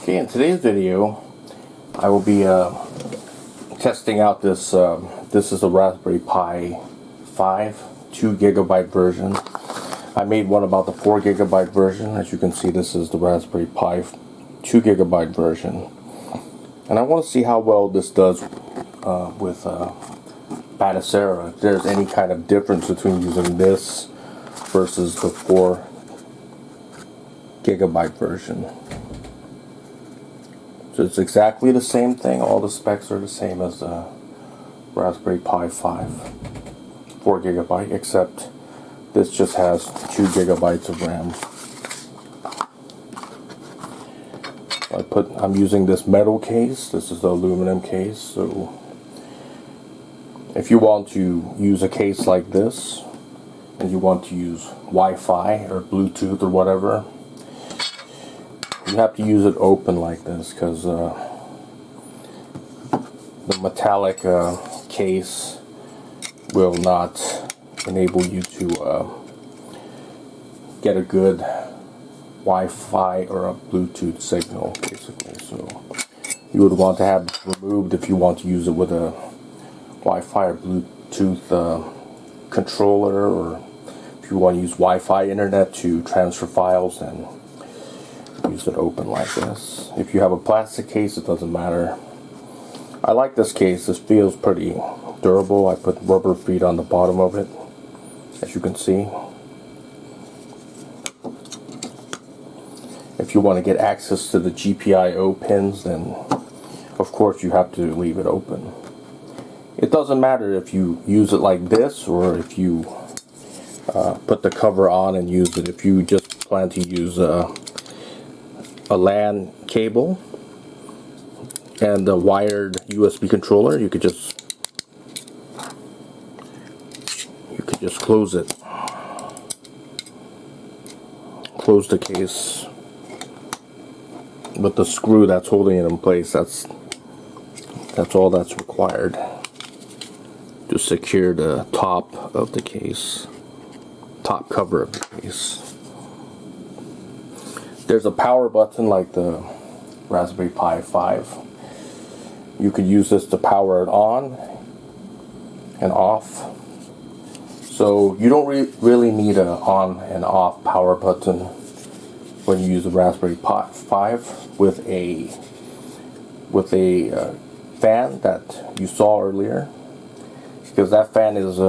Okay, in today's video, I will be testing out this. This is a Raspberry Pi 5 2GB version. I made one about the 4GB version. As you can see, this is the Raspberry Pi 2GB version, and I want to see how well this does with Batocera. If there's any kind of difference between using this versus the 4GB version. So it's exactly the same thing. All the specs are the same as the Raspberry Pi 5 4GB, except this just has 2GB of RAM. I'm using this metal case. This is the aluminum case. So if you want to use a case like this and you want to use Wi-Fi or Bluetooth or whatever, you have to use it open like this, because the metallic case will not enable you to get a good Wi-Fi or a Bluetooth signal, basically. So you would want to have it removed if you want to use it with a Wi-Fi or Bluetooth controller, or if you want to use Wi-Fi internet to transfer files, and use it open like this. If you have a plastic case, it doesn't matter. I like this case. This feels pretty durable. I put rubber feet on the bottom of it, as you can see. If you want to get access to the GPIO pins, then of course you have to leave it open. It doesn't matter if you use it like this or if you put the cover on and use it. If you just plan to use a LAN cable and a wired USB controller, you could just close it. Close the case with the screw that's holding it in place. That's all that's required to secure the top of the case, top cover of the case. There's a power button like the Raspberry Pi 5. You could use this to power it on and off. So you don't really need an on and off power button when you use the Raspberry Pi 5 with a fan that you saw earlier, because that fan is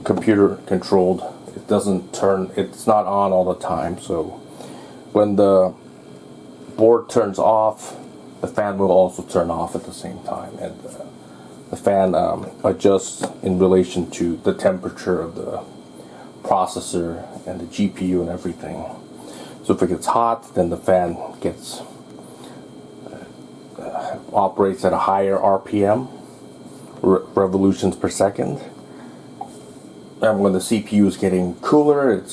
computer controlled. It doesn't turn. It's not on all the time. So when the board turns off, the fan will also turn off at the same time, and the fan adjusts in relation to the temperature of the processor and the GPU and everything. So if it gets hot, then the fan gets operates at a higher RPM, revolutions per second, and when the CPU is getting cooler, it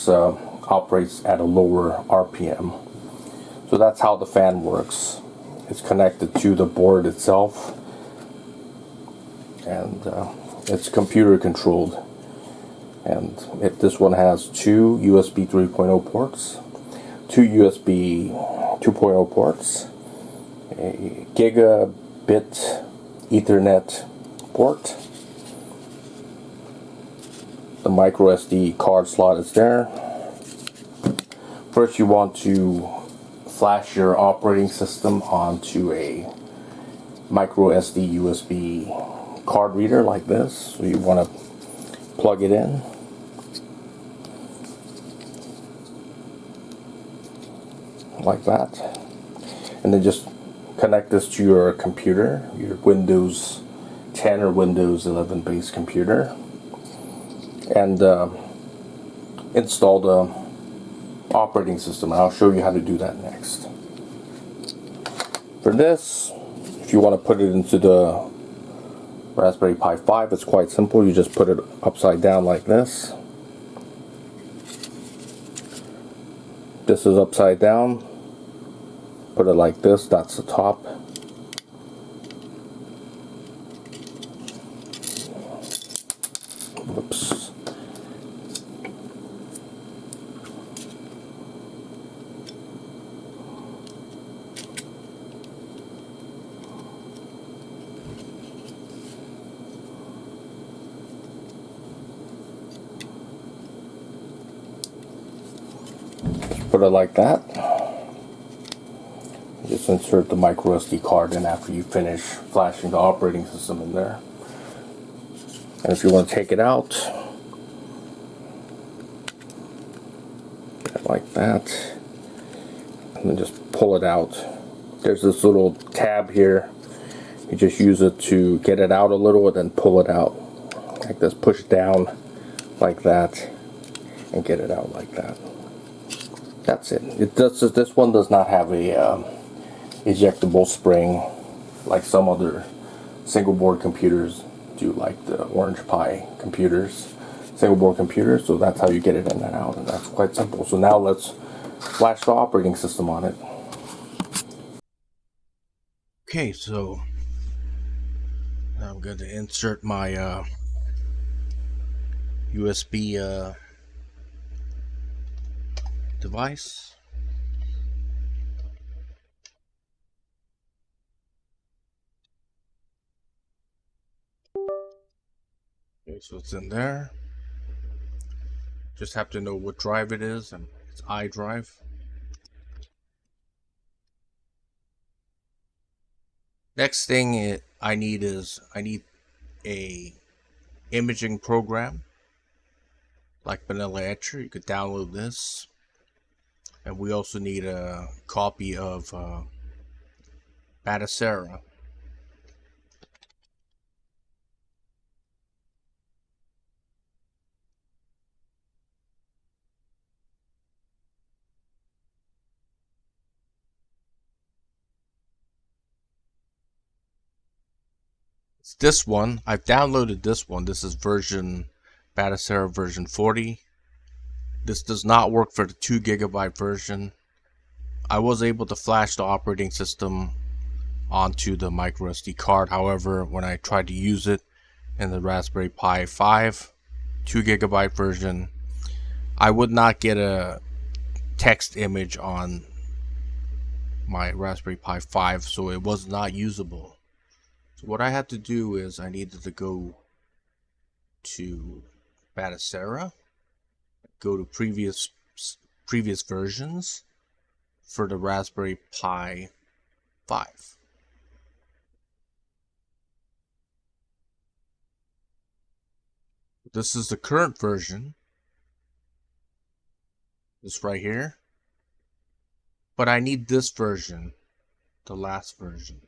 operates at a lower RPM. So that's how the fan works. It's connected to the board itself, and it's computer controlled. And this one has two USB 3.0 ports, two USB 2.0 ports, a gigabit Ethernet port. The micro SD card slot is there. First, you want to flash your operating system onto a micro SD USB card reader like this. So you want to plug it in. Like that. And then just connect this to your computer, your Windows 10 or Windows 11 based computer, and install the operating system. And I'll show you how to do that next. For this, if you want to put it into the Raspberry Pi 5, it's quite simple. You just put it upside down like this. This is upside down. Put it like this. That's the top. Whoops. put it like that. Just insert the micro SD card in after you finish flashing the operating system in there. And if you want to take it out, like that, and then just pull it out. There's this little tab here. You just use it to get it out a little and then pull it out like this. Push down like that and get it out like that. That's it. It does. This one does not have a ejectable spring like some other single board computers do, like the Orange Pi computers, single board computers. So that's how you get it in and out, and that's quite simple. So now let's flash the operating system on it. Okay, so now I'm going to insert my USB device. Okay, so it's in there. Just have to know what drive it is, and it's iDrive. Next thing I need a imaging program like Vanilla Etcher. You could download this, and we also need a copy of Batocera. It's this one. I've downloaded this one. This is Batocera version 40. This does not work for the 2 GB version. I was able to flash the operating system onto the micro SD card. However, when I tried to use it in the Raspberry Pi 5 2 GB version, I would not get a text image on my Raspberry Pi 5, so it was not usable. So what I had to do is I needed to go to Batocera, go to previous versions for the Raspberry Pi 5. This is the current version, this right here, but I need this version, the last version.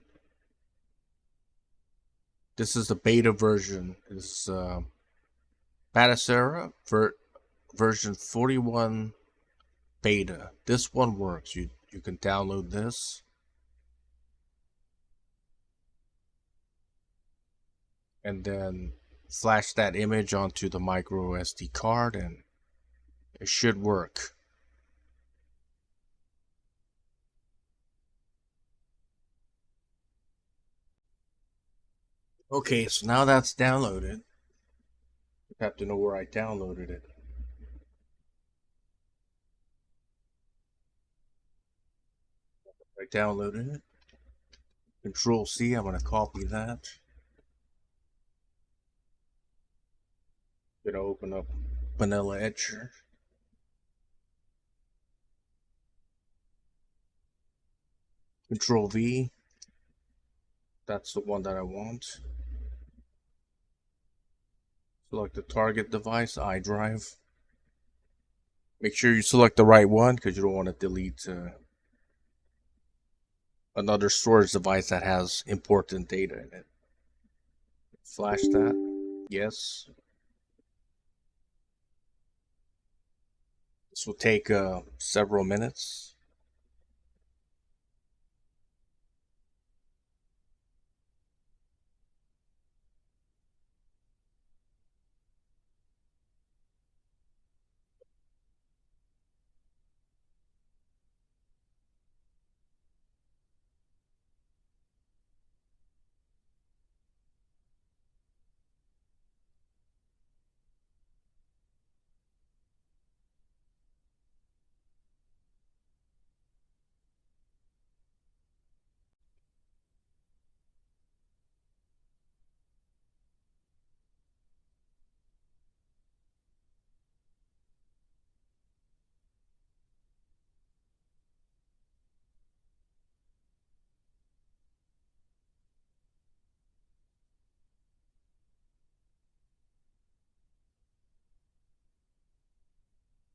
This is the beta version. This is Batocera version 41 beta. This one works. You can download this. And then flash that image onto the micro SD card, and it should work. Okay, so now that's downloaded. You have to know where I downloaded it. I downloaded it. Control C, I'm going to copy that. I'm going to open up Vanilla Etcher. Control V. That's the one that I want. Select the target device, iDrive. Make sure you select the right one because you don't want to delete another storage device that has important data in it. Flash that. Yes. This will take several minutes.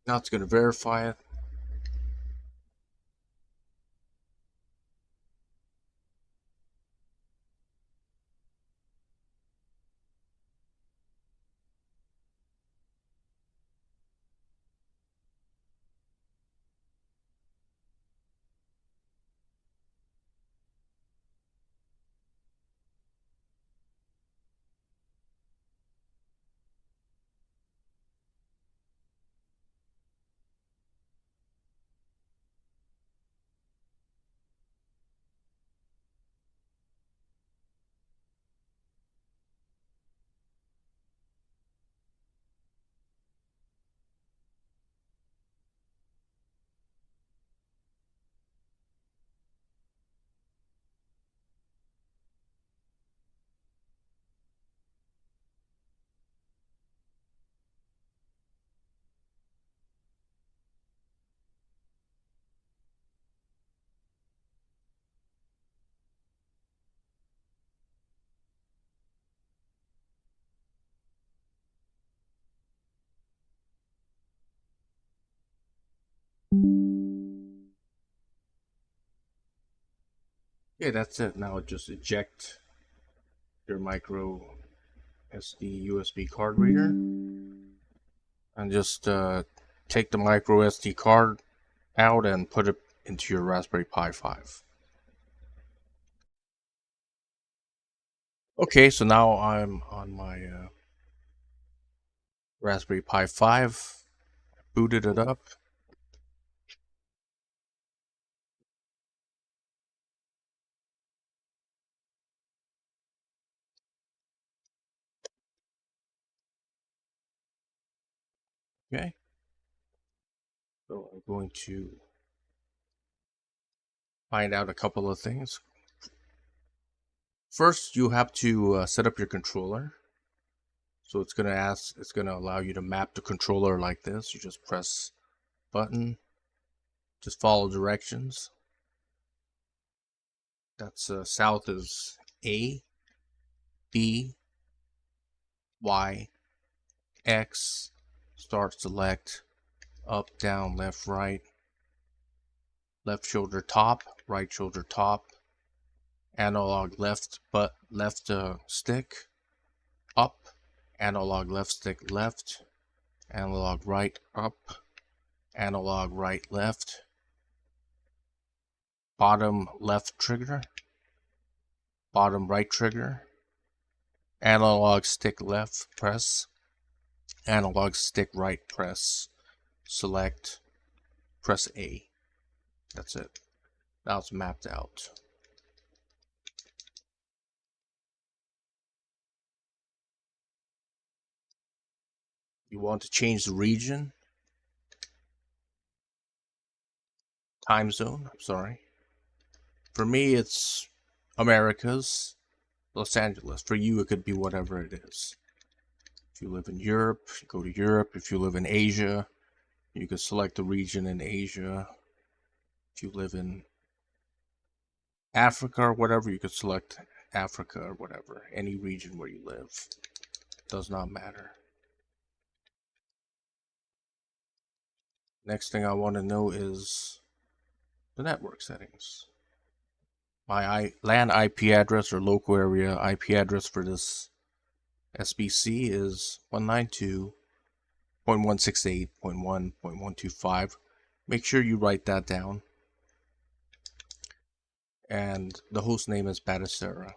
Now it's going to verify it. Yeah, that's it. Now just eject your micro SD USB card reader and just take the micro SD card out and put it into your Raspberry Pi 5. Okay, so now I'm on my Raspberry Pi 5, booted it up. Okay, so I'm going to find out a couple of things. First, you have to set up your controller. So it's going to allow you to map the controller like this. You just press button, just follow directions. That's south is A, B, Y, X, start select, up, down, left, right, left shoulder top, right shoulder top, analog left stick, up, analog left stick left, analog right up, analog right left, bottom left trigger, bottom right trigger, analog stick left press, analog stick right press, select, press A. That's it. Now it's mapped out. You want to change the region, time zone, I'm sorry. For me, it's Americas, Los Angeles. For you, it could be whatever it is. If you live in Europe, you go to Europe. If you live in Asia, you could select the region in Asia. If you live in Africa or whatever, you could select Africa or whatever. Any region where you live. Does not matter. Next thing I want to know is the network settings. My LAN IP address or local area IP address for this SBC is 192.168.1.125. Make sure you write that down. And the host name is Batocera.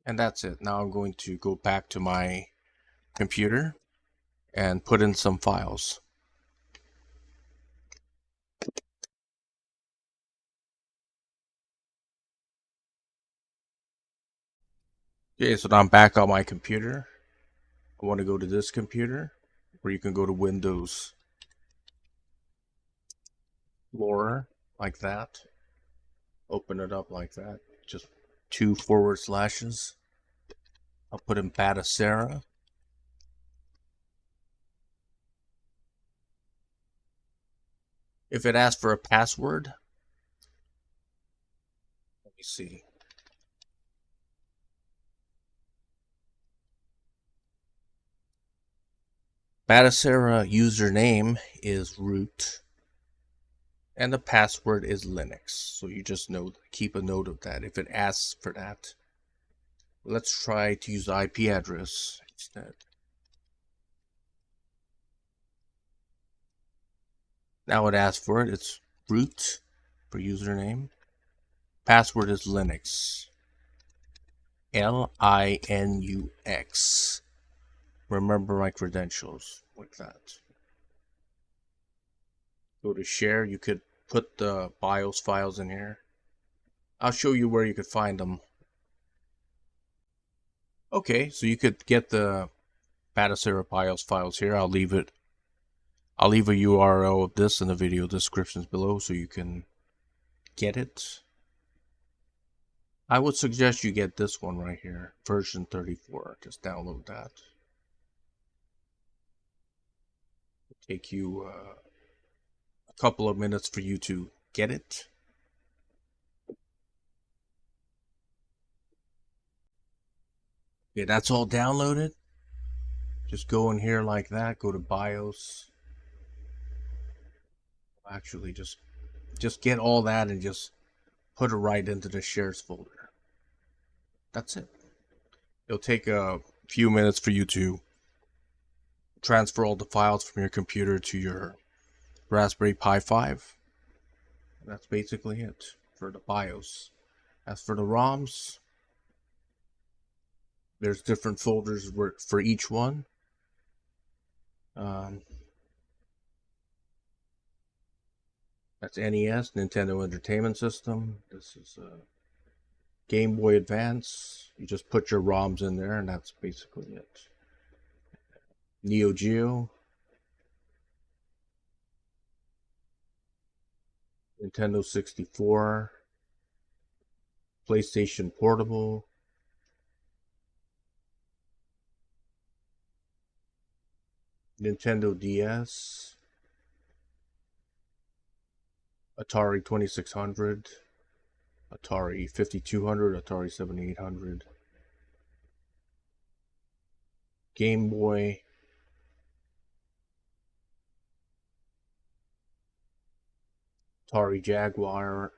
And that's it. Now I'm going to go back to my computer and put in some files. Okay, so now I'm back on my computer. I want to go to this computer, where you can go to Windows Explorer like that. Open it up like that. Just 2 forward slashes. I'll put in Batocera. If it asks for a password, let me see. Batocera username is root, and the password is Linux. So you just keep a note of that if it asks for that. Let's try to use the IP address instead. Now it asks for it. It's root for username. Password is Linux. Linux. Remember my credentials like that. Go to share. You could put the BIOS files in here. I'll show you where you could find them. Okay, so you could get the Batocera BIOS files here. I'll leave a URL of this in the video descriptions below so you can get it. I would suggest you get this one right here, version 34. Just download that. It'll take you a couple of minutes for you to get it. Okay, that's all downloaded. Just go in here like that. Go to BIOS. Actually, just get all that and just put it right into the shares folder. That's it. It'll take a few minutes for you to transfer all the files from your computer to your Raspberry Pi 5. And that's basically it for the BIOS. As for the ROMs, there's different folders for each one. That's NES, Nintendo Entertainment System. This is Game Boy Advance. You just put your ROMs in there and that's basically it. Neo Geo. Nintendo 64. PlayStation Portable. Nintendo DS. Atari 2600, Atari 5200, Atari 7800, Game Boy, Atari Jaguar,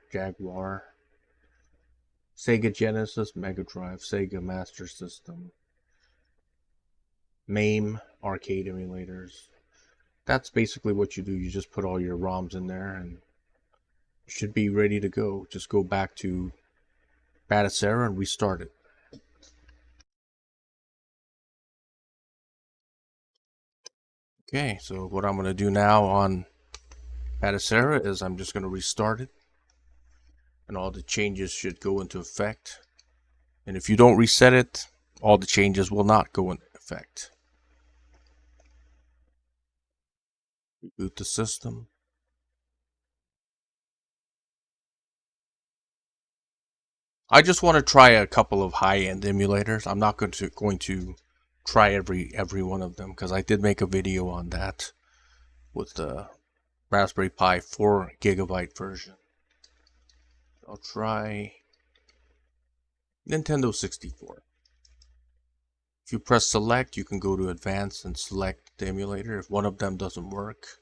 Sega Genesis, Mega Drive, Sega Master System, MAME, arcade emulators. That's basically what you do. You just put all your ROMs in there and should be ready to go. Just go back to Batocera and restart it. Okay, so what I'm going to do now on Batocera is I'm just going to restart it, and all the changes should go into effect. And if you don't reset it, all the changes will not go into effect. Reboot the system. I just want to try a couple of high-end emulators. I'm not going to try every one of them because I did make a video on that with the Raspberry Pi 4 GB version. I'll try Nintendo 64. If you press select, you can go to advanced and select the emulator. If one of them doesn't work,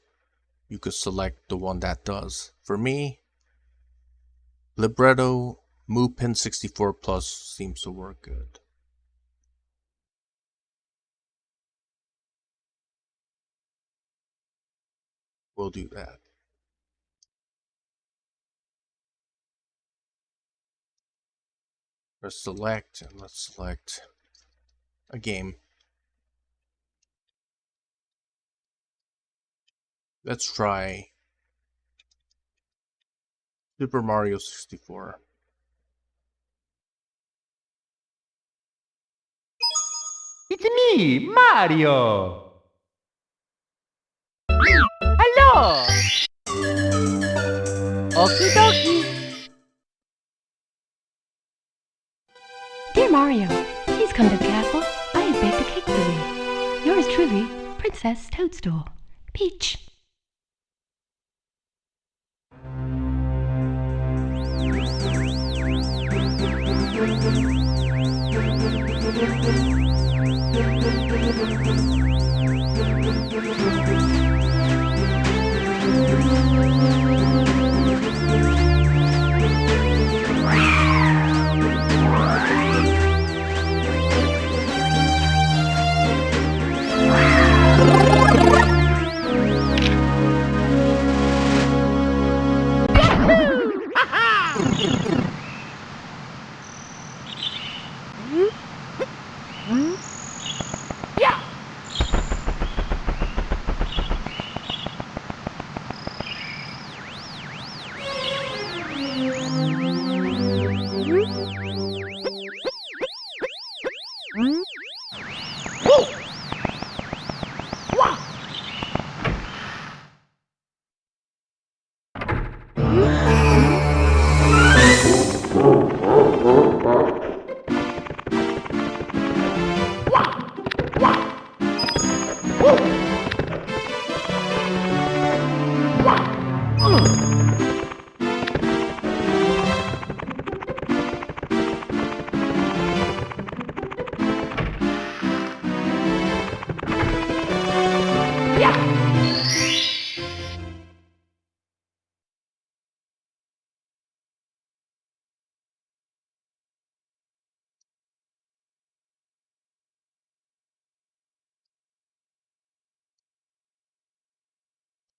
you could select the one that does. For me, Libretto MuPin 64 Plus seems to work good. We'll do that. Press select and let's select a game. Let's try Super Mario 64. It's me, Mario! Hello! Okie dokie! Dear Mario, please come to the castle. I have baked a cake for you. Yours truly, Princess Toadstool. Peach.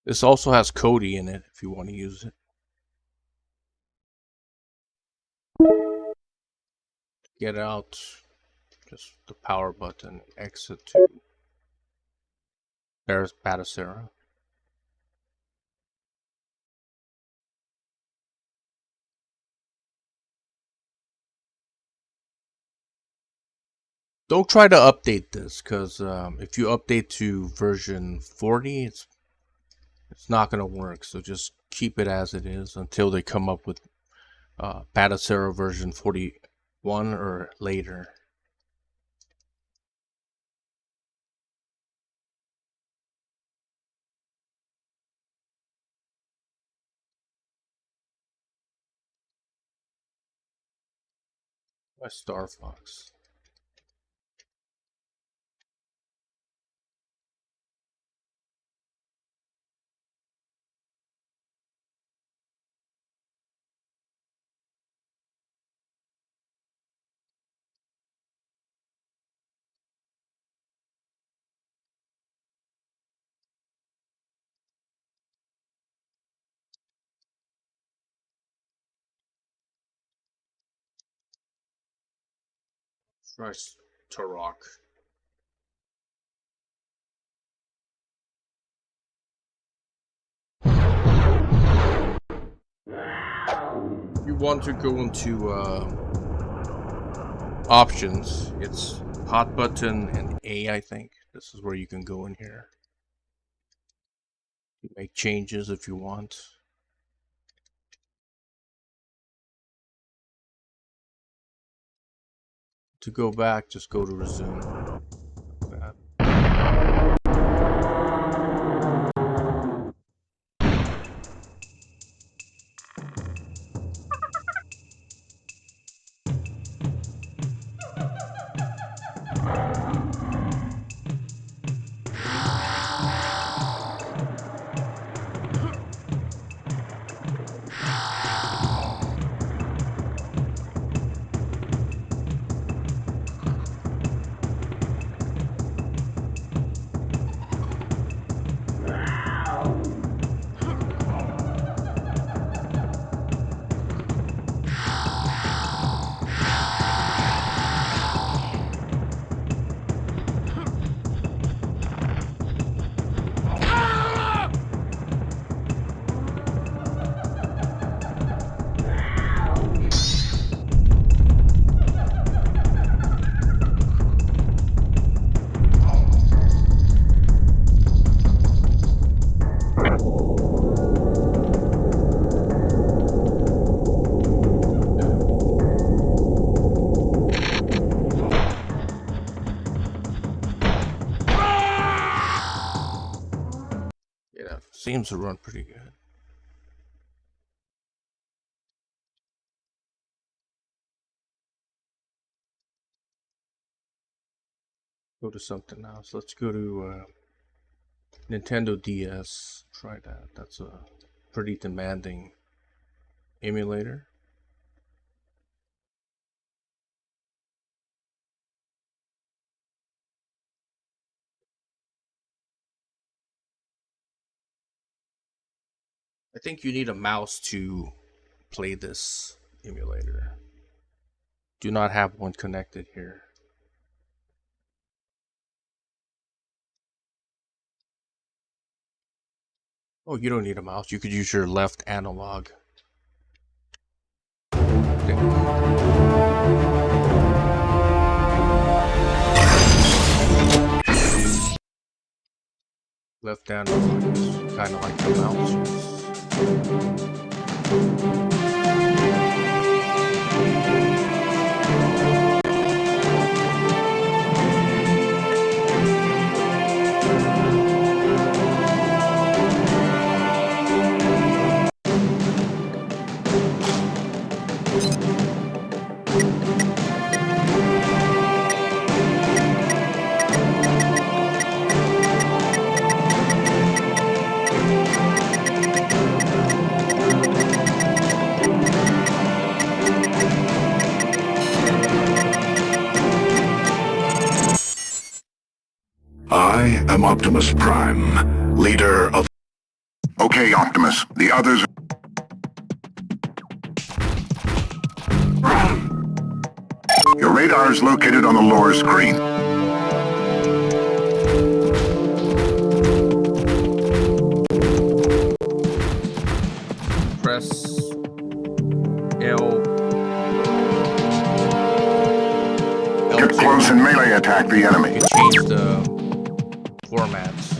This also has Kodi in it if you want to use it. Get out, just the power button, exit to. There's Batocera. Don't try to update this, because if you update to version 40, it's not going to work. So just keep it as it is until they come up with Batocera version 41 or later. My Star Fox. Try Turok. You want to go into options. It's hot button and A, I think. This is where you can go in here. You make changes if you want. To go back, just go to resume. Seems to run pretty good. Go to something else. Let's go to Nintendo DS. Try that. That's a pretty demanding emulator. I think you need a mouse to play this emulator. Do not have one connected here. Oh, you don't need a mouse. You could use your left analog. Left analog is kind of like the mouse. I am Optimus Prime, leader of Okay, Optimus. The others... Your radar is located on the lower screen. Press L. Get close and melee attack the enemy. You can change the formats.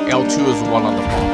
L2 is the one on the bottom.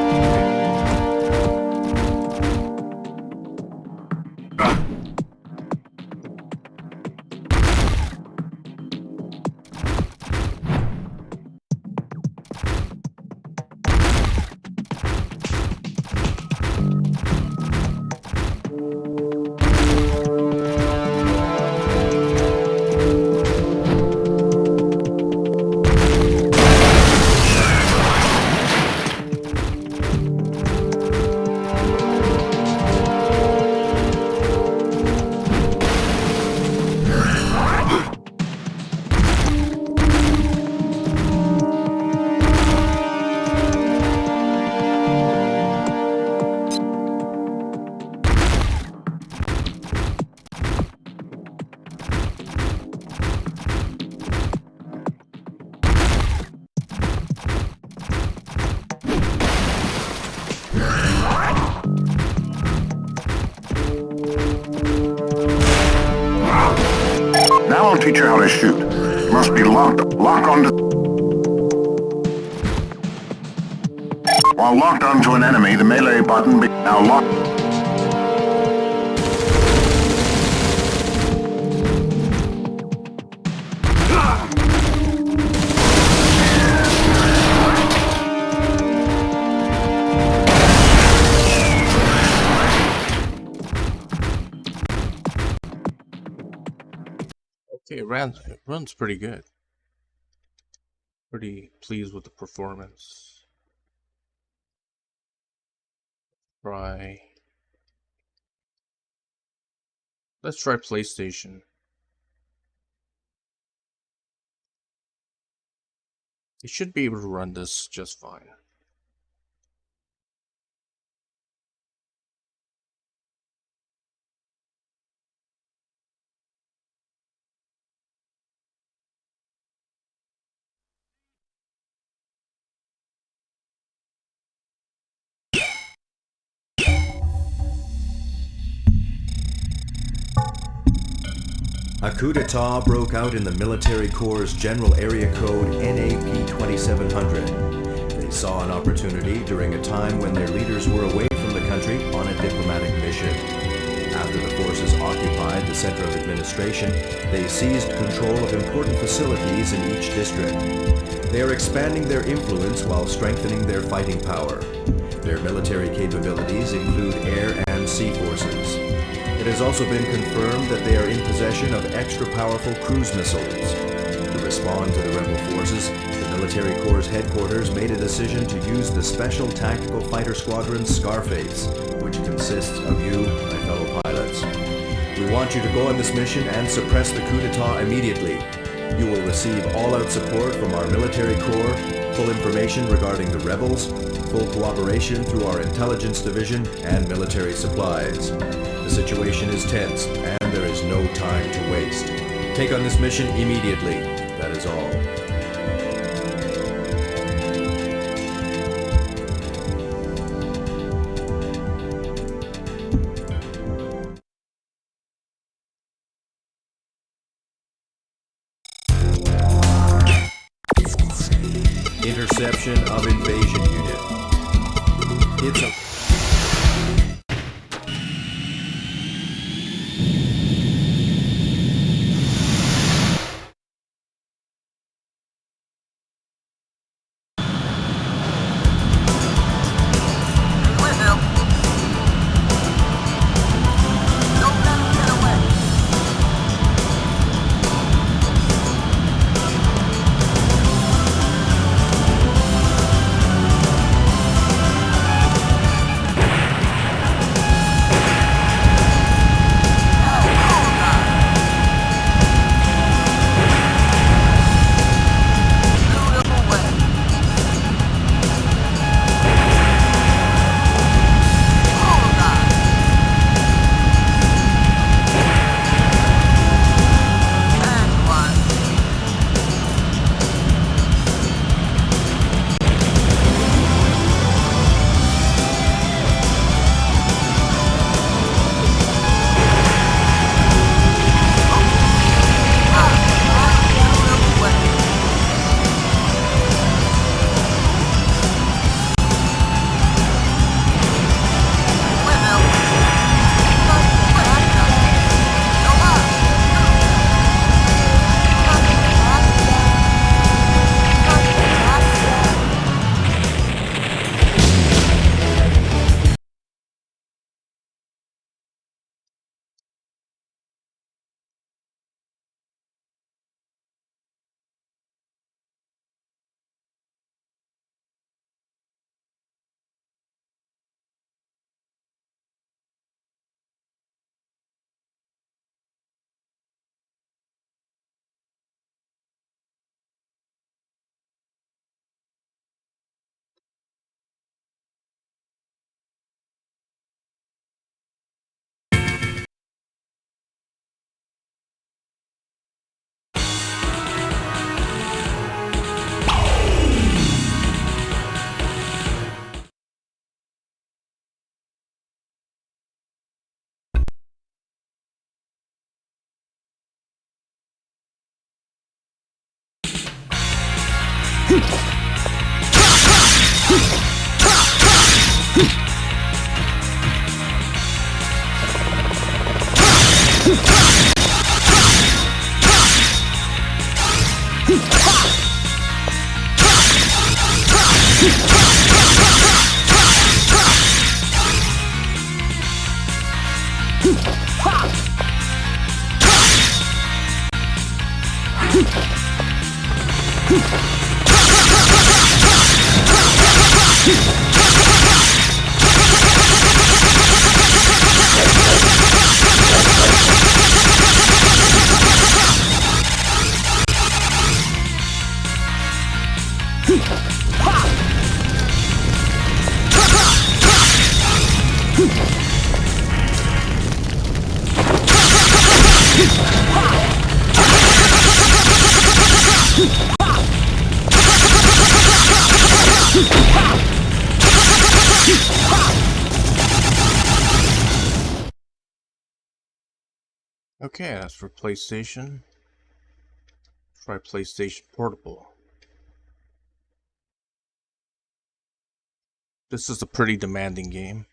Now I'll teach you how to shoot. You must be lock onto... While locked onto an enemy, the melee button now lock... Okay, it runs pretty good. Pretty pleased with the performance. Let's try PlayStation. You should be able to run this just fine. A coup d'etat broke out in the military corps' general area code NAP 2700. They saw an opportunity during a time when their leaders were away from the country on a diplomatic mission. After the forces occupied the center of administration, they seized control of important facilities in each district. They are expanding their influence while strengthening their fighting power. Their military capabilities include air and sea forces. It has also been confirmed that they are in possession of extra-powerful cruise missiles. To respond to the rebel forces, the military corps' headquarters made a decision to use the Special Tactical Fighter Squadron Scarface, which consists of you, my fellow pilots. We want you to go on this mission and suppress the coup d'etat immediately. You will receive all-out support from our military corps, full information regarding the rebels, full cooperation through our intelligence division, and military supplies. The situation is tense, and there is no time to waste. Take on this mission immediately. That is all. Interception of invasion unit. It's a... Okay, that's for PlayStation. Try PlayStation Portable. This is a pretty demanding game.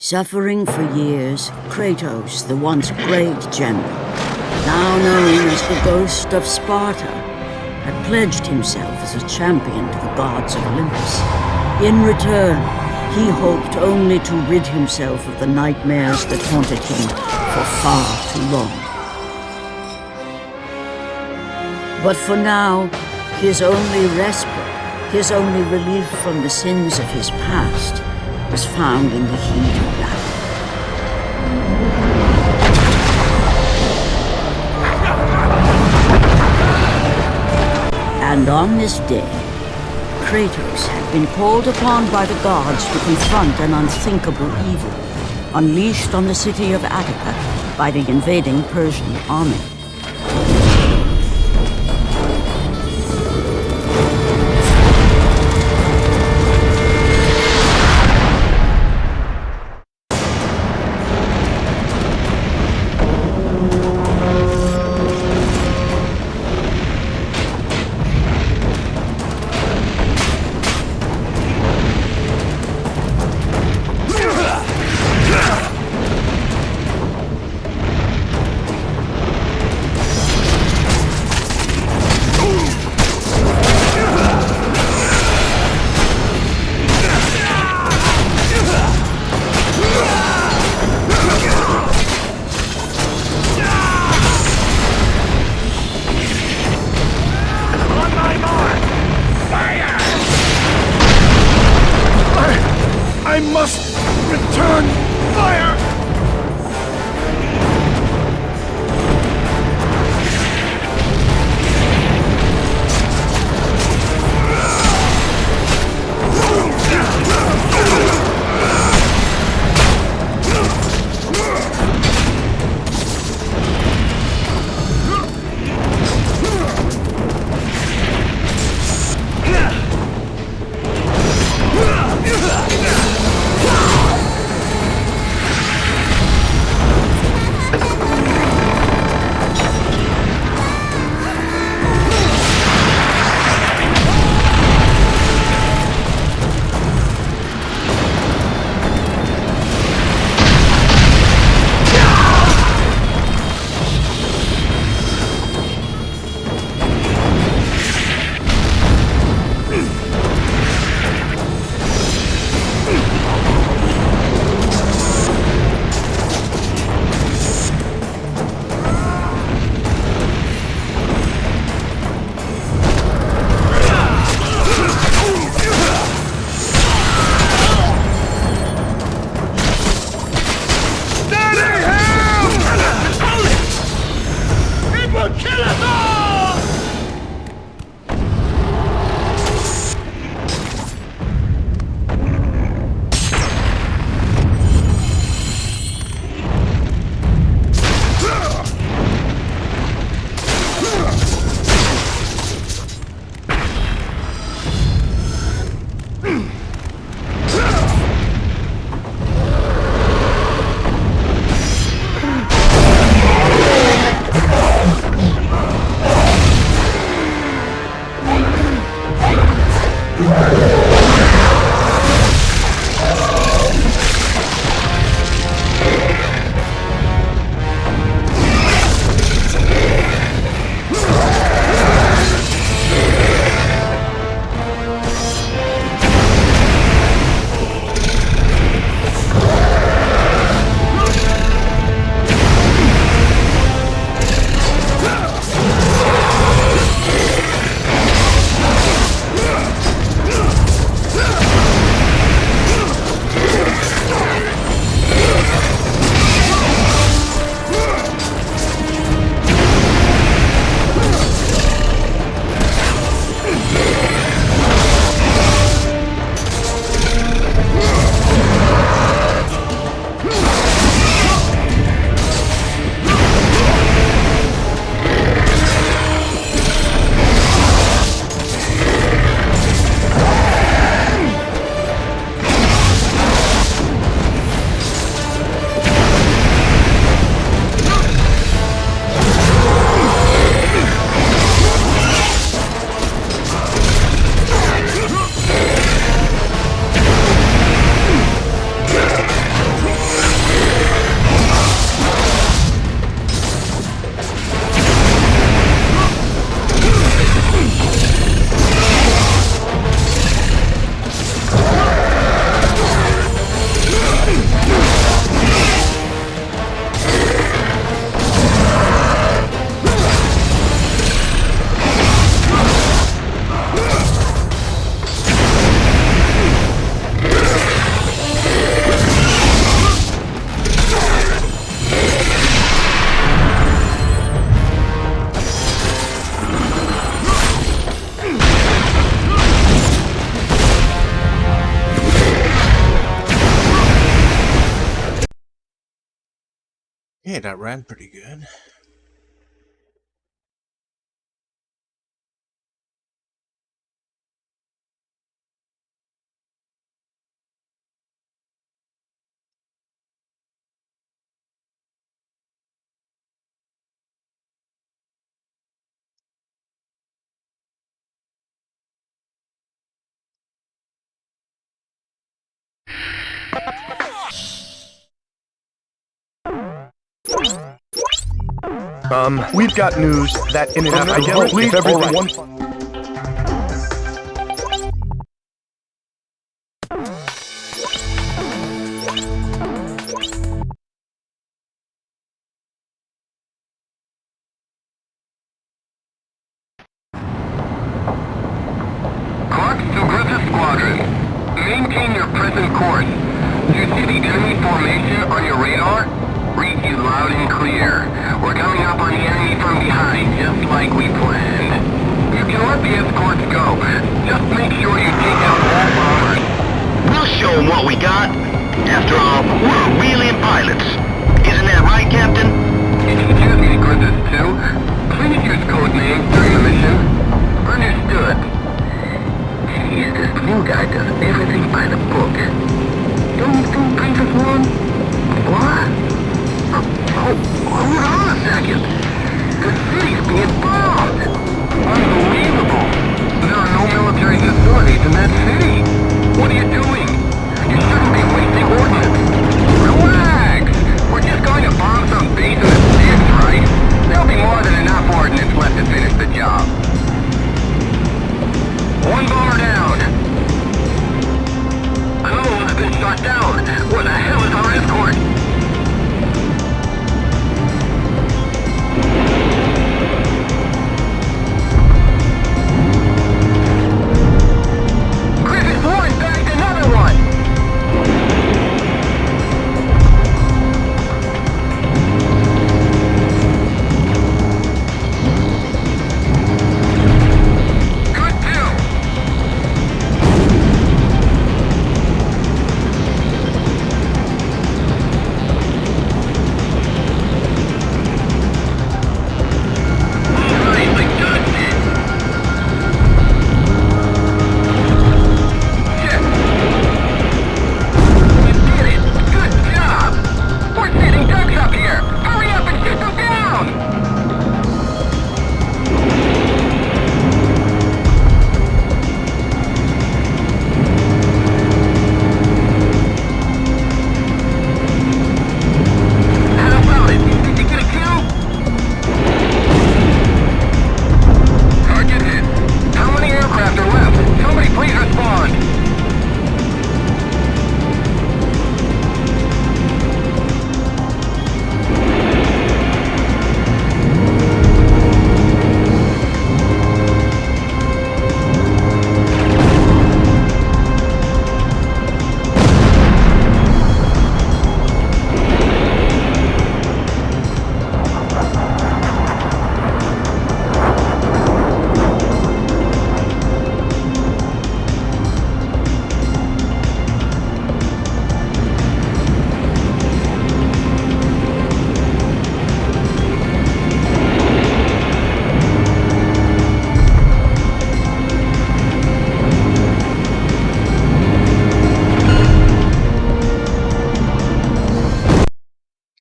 Suffering for years, Kratos, the once great general, now known as the Ghost of Sparta, had pledged himself as a champion to the gods of Olympus. In return, he hoped only to rid himself of the nightmares that haunted him for far too long. But for now, his only respite, his only relief from the sins of his past, was found in the heat of battle. And on this day, Kratos had been called upon by the gods to confront an unthinkable evil, unleashed on the city of Attica by the invading Persian army. Okay, that ran pretty good. We've got news that in an effort to complete everything one... Clark to Griffith Squadron. Maintain your present course. Do you see the enemy formation on your radar? Read you loud and clear. We're coming up on the enemy from behind, just like we planned. You can let the escorts go. Just make sure you take out all bombers. We'll show them what we got. After all, we're alien pilots. Isn't that right, Captain? Excuse me, Griffith 2. Please use code names during the mission. Understood. Jeez, this new guy does everything by the book. Don't you think Princess 1? What? Hold on a second. The city's being bombed. Unbelievable. There are no military facilities in that city. What are you doing? You shouldn't be wasting ordnance. Relax. We're just going to bomb some base in the sticks, right? There'll be more than enough ordnance left to finish the job. One bomber down. Another one has been shot down. Where the hell is our escort? Griffith 1 bagged another one! Good kill! Nicely done, kid! Shit! You did it! Good job! We're sitting ducks up here! Hurry up and shoot them down! How about it? Did you get a kill? Target hit. How many aircraft are left? Somebody please respond.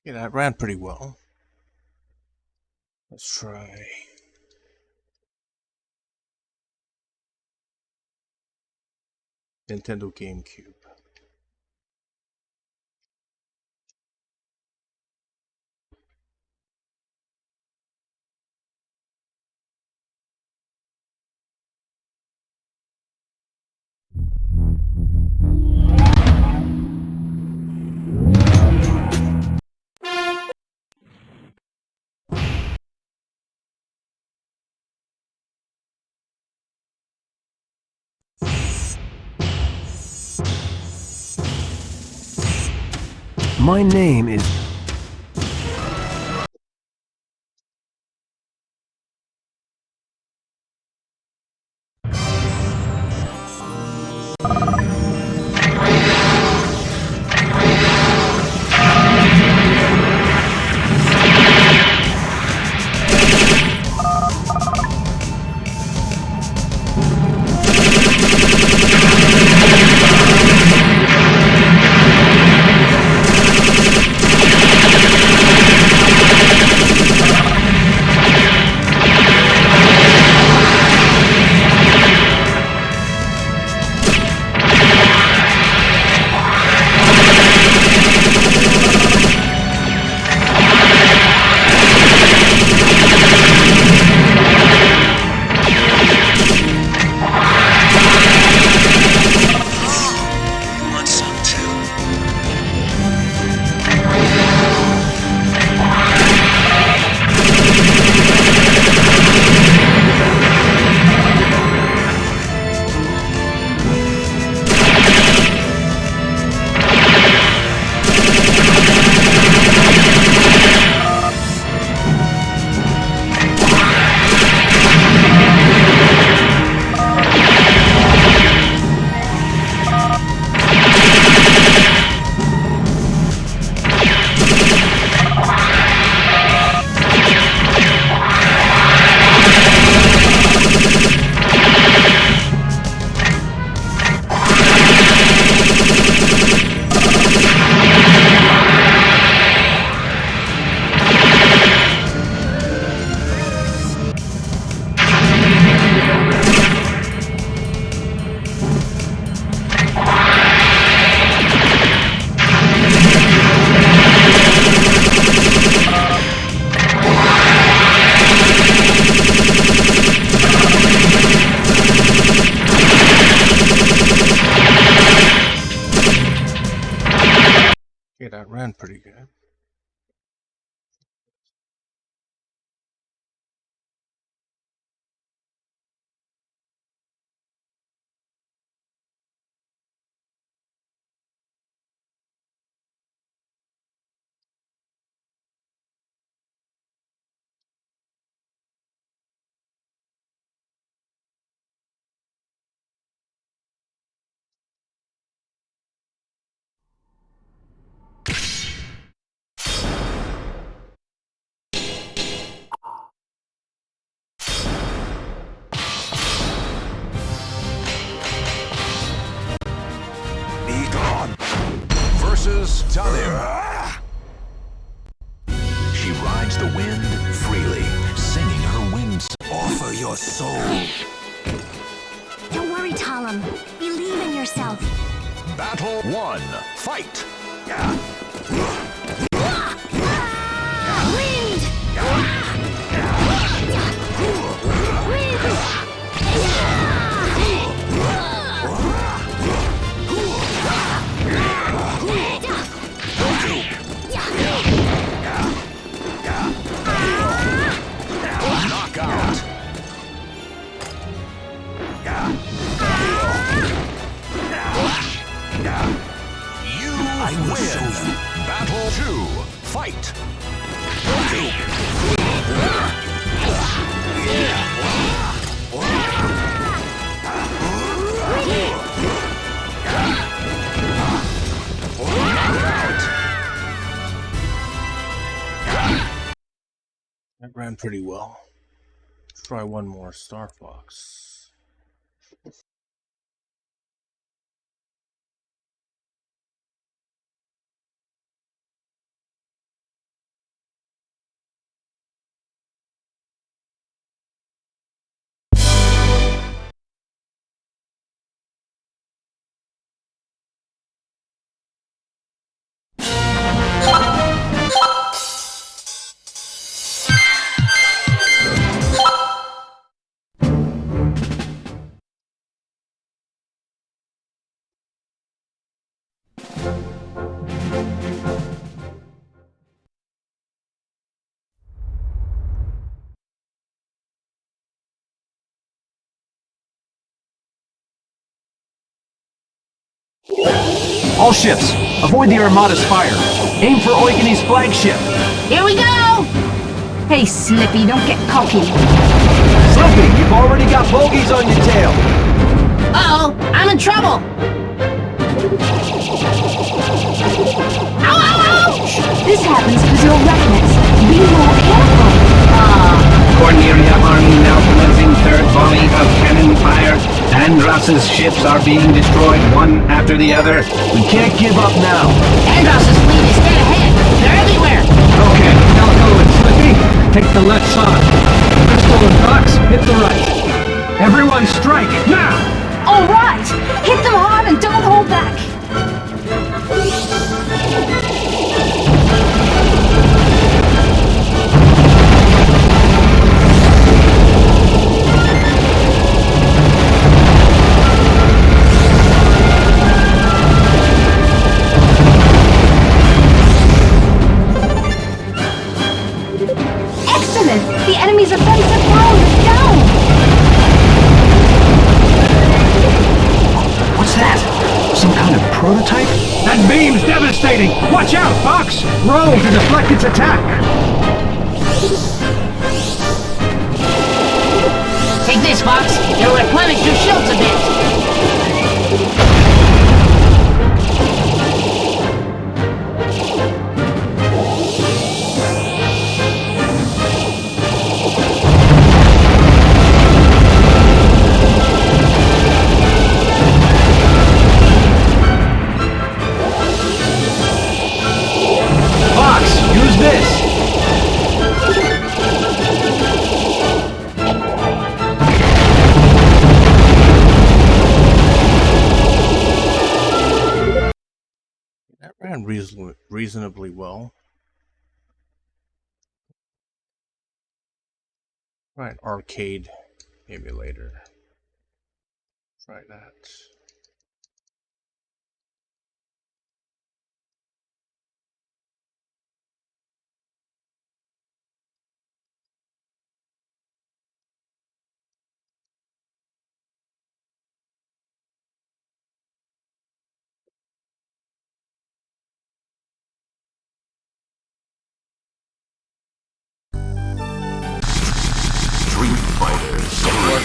Yeah, that ran pretty well. Let's try. Nintendo GameCube. My name is... ran pretty good. Versus time. She rides the wind freely, singing her wings. Offer your soul. Don't worry, Talum. Believe in yourself. Battle 1. Fight. Knockout. You win. Battle 2. Fight. That ran pretty well. Let's try one more Star Fox. All ships, avoid the Armada's fire. Aim for Oikon's flagship. Here we go! Hey, Slippy, don't get cocky. Slippy, you've already got bogeys on your tail. Uh-oh, I'm in trouble! Ow, ow, ouch! This happens because you're reckless. Be more careful. Cornelia Army now commencing third volley of cannon fire. Andross's ships are being destroyed one after the other. We can't give up now. Andross's fleet is dead ahead. They're everywhere. Okay, now go it, Slippy. Take the left side. Crystal and Fox, hit the right. Everyone strike, now! All right! Hit them hard and don't hold back. Excellent! The enemy's offensive ground is down! What's that? Some kind of prototype? That beam's devastating! Watch out, Fox! Row to deflect its attack! Take this, Fox. It'll replenish your shields a bit. Use this! That ran reasonably well. Right, arcade emulator. Try that.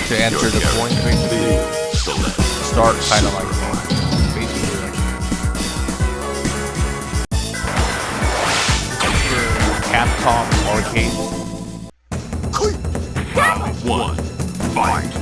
to enter the point, basically. Start kind of like basically like Capcom arcade. Round 1. Fight.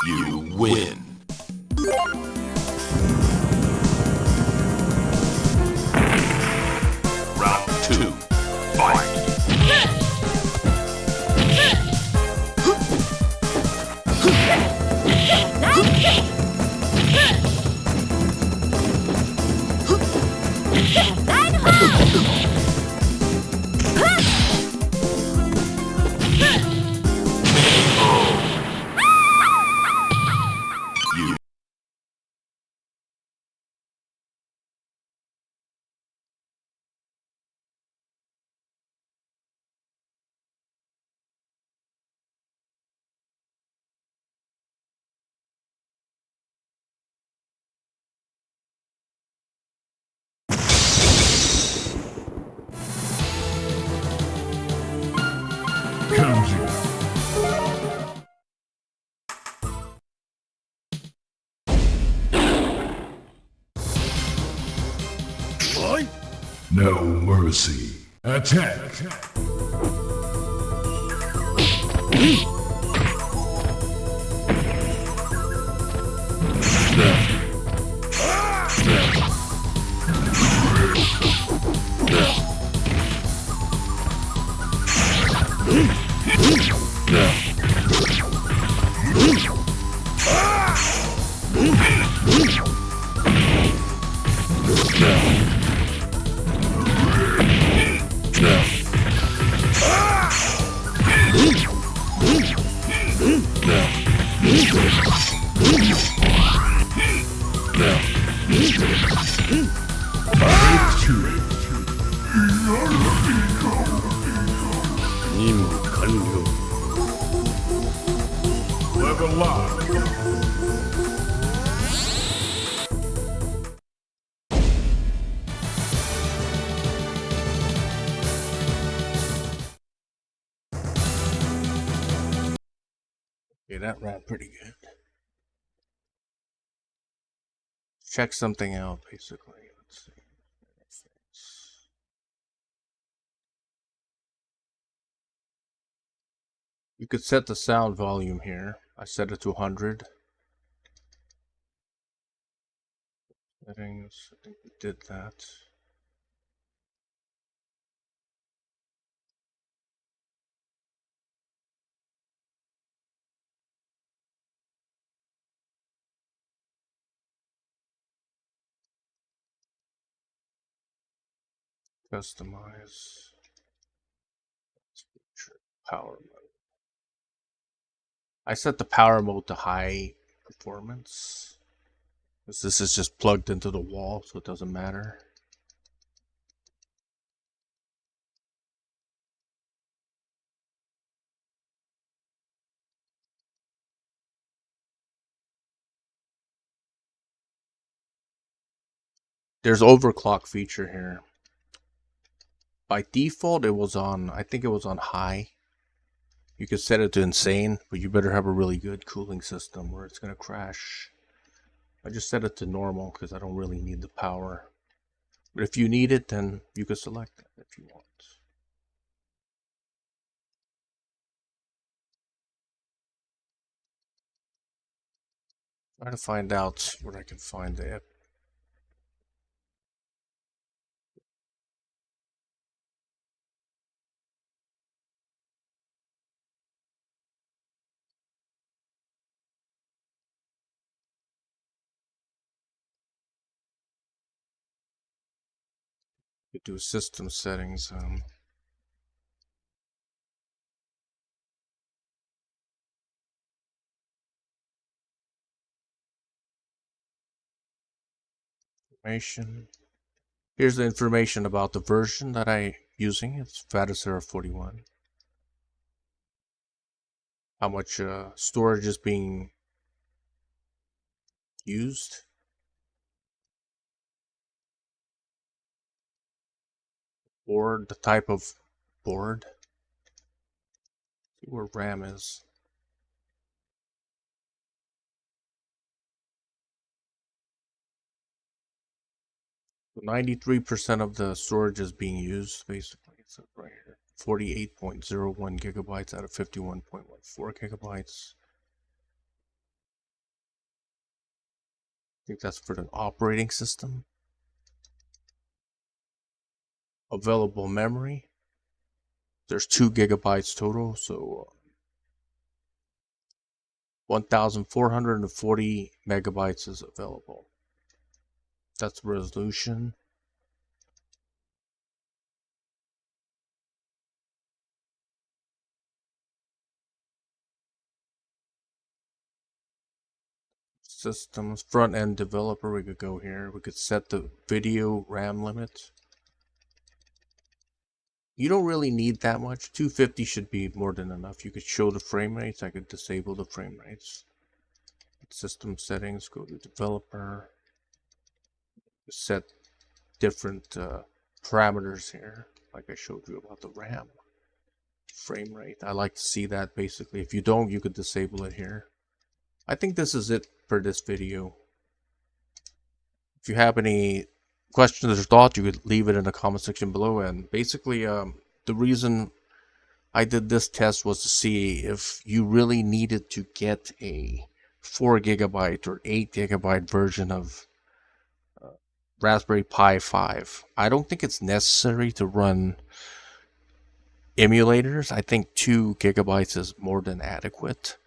You win. Round 2. Fight. No mercy. Attack. Level up. Okay, that ran pretty good. Check something out, basically. Let's see. You could set the sound volume here. I set it to 100. Settings, I think we did that. Customize. Power mode. I set the power mode to high performance. Because this is just plugged into the wall, so it doesn't matter. There's overclock feature here. By default, it was on, I think it was on high. You could set it to insane, but you better have a really good cooling system or it's going to crash. I just set it to normal because I don't really need the power. But if you need it, then you could select it if you want. Try to find out where I can find it. You do system settings. information. Here's the information about the version that I'm using. It's Batocera 41. How much storage is being used. Board, the type of board. See where RAM is. So 93% of the storage is being used, basically. It's right here. 48.01 gigabytes out of 51.14 gigabytes. I think that's for the operating system. Available memory. There's 2 gigabytes total, so 1,440 megabytes is available. That's resolution. Systems, front end developer, we could go here. We could set the video RAM limit. You don't really need that much. 250 should be more than enough. You could show the frame rates. I could disable the frame rates. System settings, go to developer. Set different parameters here, like I showed you about the RAM. Frame rate. I like to see that basically. If you don't, you could disable it here. I think this is it for this video. If you have any questions or thoughts, you could leave it in the comment section below. And basically, the reason I did this test was to see if you really needed to get a 4 gigabyte or 8 gigabyte version of Raspberry Pi 5. I don't think it's necessary to run emulators. I think 2 gigabytes is more than adequate.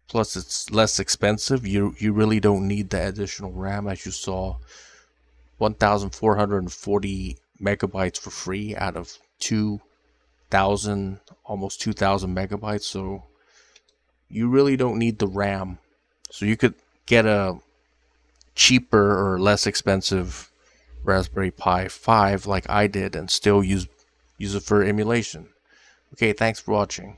Plus, it's less expensive. You really don't need the additional RAM, as you saw. 1,440 megabytes for free out of 2,000, almost 2,000 megabytes. So you really don't need the RAM. So you could get a cheaper or less expensive Raspberry Pi 5 like I did and still use it for emulation. Okay, thanks for watching.